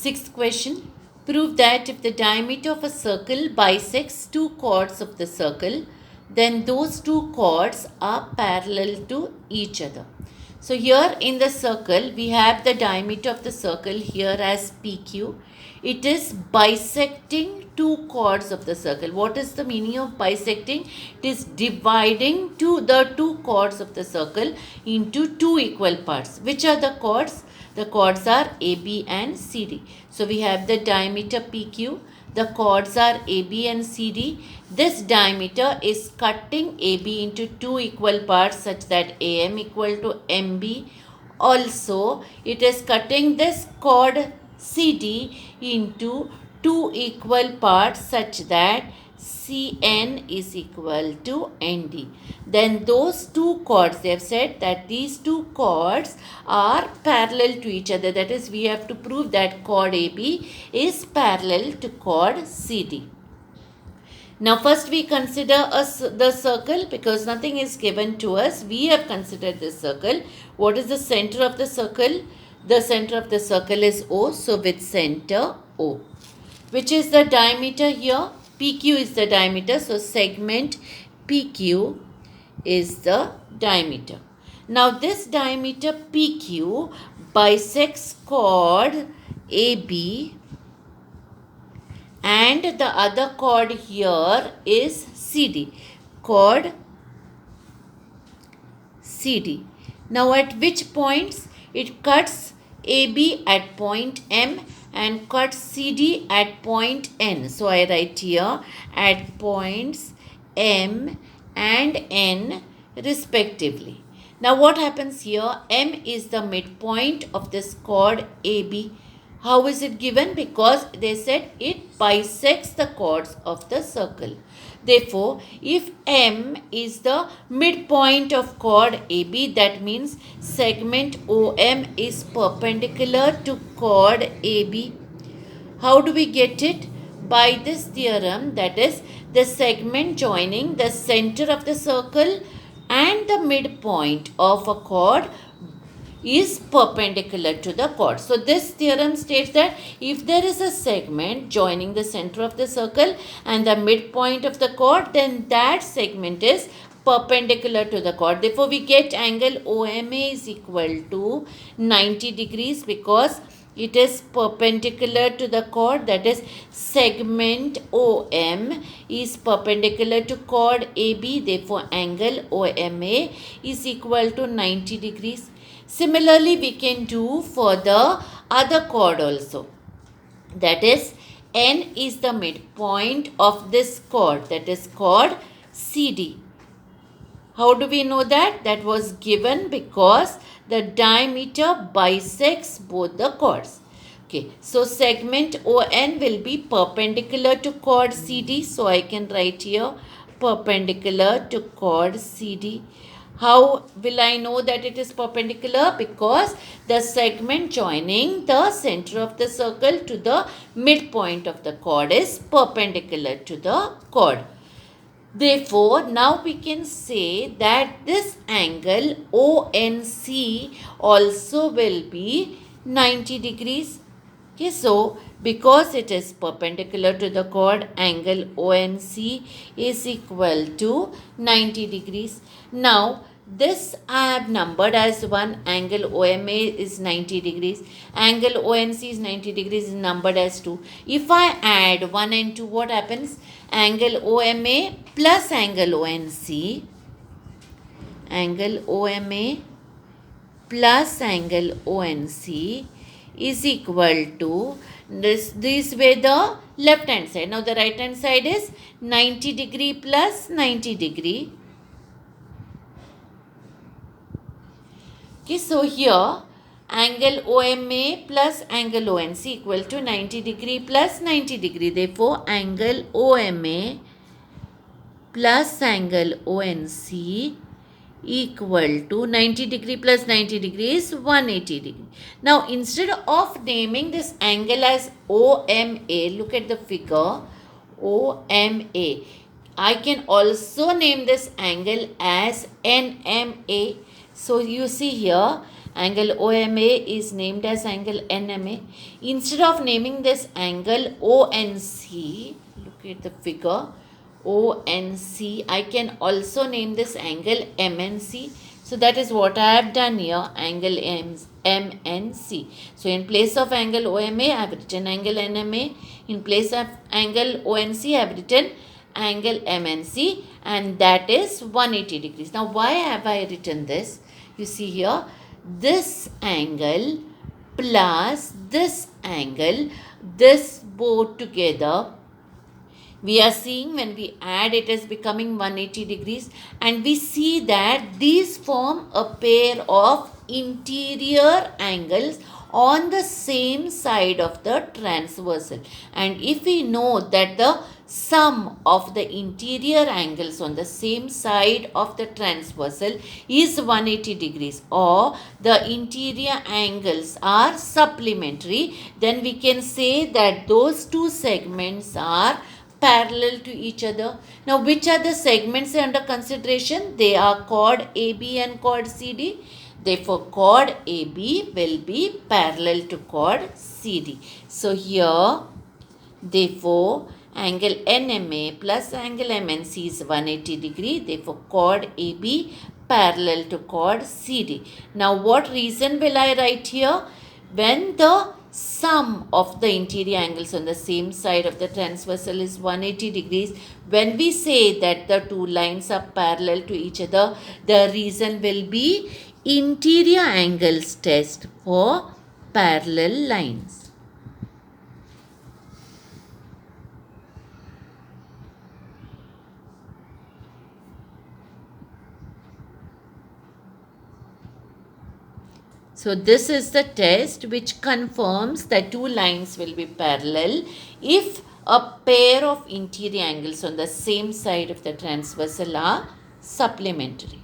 Sixth question. Prove that if the diameter of a circle bisects two chords of the circle, then those two chords are parallel to each other. So here in the circle, we have the diameter of the circle here as PQ. It is bisecting two chords of the circle. What is the meaning of bisecting? It is dividing the two chords of the circle into two equal parts. Which are the chords? The chords are AB and CD. So we have the diameter PQ. The chords are AB and CD. This diameter is cutting AB into two equal parts such that AM equal to MB. Also, it is cutting this chord CD into two equal parts such that Cn is equal to Nd. Then those two chords, they have said that these two chords are parallel to each other. That is, we have to prove that chord AB is parallel to chord CD. Now first we consider the circle, because nothing is given to us. We have considered this circle. What is the center of the circle? The center of the circle is O. So with center O. Which is the diameter here? PQ is the diameter. So segment PQ is the diameter. Now this diameter PQ bisects chord AB, and the other chord here is CD. Chord CD. Now at which points? It cuts AB at point M and cuts CD at point N. So I write here at points M and N respectively. Now what happens here? M is the midpoint of this chord AB. How is it given? Because they said it bisects the chords of the circle. Therefore, if M is the midpoint of chord AB, that means segment OM is perpendicular to chord AB. How do we get it? By this theorem, that is, the segment joining the center of the circle and the midpoint of a chord is perpendicular to the chord. So this theorem states that if there is a segment joining the center of the circle and the midpoint of the chord, then that segment is perpendicular to the chord. Therefore, we get angle OMA is equal to 90 degrees because it is perpendicular to the chord. That is, segment OM is perpendicular to chord AB. Therefore, angle OMA is equal to 90 degrees. Similarly, we can do for the other chord also. That is, N is the midpoint of this chord. That is chord CD. How do we know that? That was given because the diameter bisects both the chords. Okay, so segment ON will be perpendicular to chord CD. So I can write here perpendicular to chord CD. How will I know that it is perpendicular? Because the segment joining the center of the circle to the midpoint of the chord is perpendicular to the chord. Therefore, now we can say that this angle ONC also will be 90 degrees. Okay, so because it is perpendicular to the chord, angle ONC is equal to 90 degrees. Now, this I have numbered as 1, angle OMA is 90 degrees, angle ONC is 90 degrees is numbered as 2. If I add 1 and 2, what happens? Angle OMA plus angle ONC, angle OMA plus angle ONC is equal to these were the left hand side. Now the right hand side is 90 degree plus 90 degree. Okay, so here angle OMA plus angle ONC equal to 90 degree plus 90 degree. Therefore, angle OMA plus angle ONC equal to 90 degree plus 90 degree is 180 degree. Now, instead of naming this angle as OMA, look at the figure, OMA. I can also name this angle as NMA. So, you see here, Angle OMA is named as angle NMA. Instead of naming this angle ONC, look at the figure, ONC, I can also name this angle MNC. So that is what I have done here, angle MNC. So in place of angle OMA, I have written angle NMA. In place of angle ONC, I have written angle MNC, and that is 180 degrees. Now why have I written this? You see here, this angle plus this angle, this both together, we are seeing when we add it is becoming 180 degrees, and we see that these form a pair of interior angles on the same side of the transversal. And if we know that the sum of the interior angles on the same side of the transversal is 180 degrees, or the interior angles are supplementary, then we can say that those two segments are parallel to each other. Now, which are the segments under consideration? They are chord AB and chord CD. Therefore, chord AB will be parallel to chord CD. So, here, therefore, angle NMA plus angle MNC is 180 degree. Therefore, chord AB parallel to chord CD. Now, what reason will I write here? When the sum of the interior angles on the same side of the transversal is 180 degrees, when we say that the two lines are parallel to each other, the reason will be interior angles test for parallel lines. So this is the test which confirms that two lines will be parallel if a pair of interior angles on the same side of the transversal are supplementary.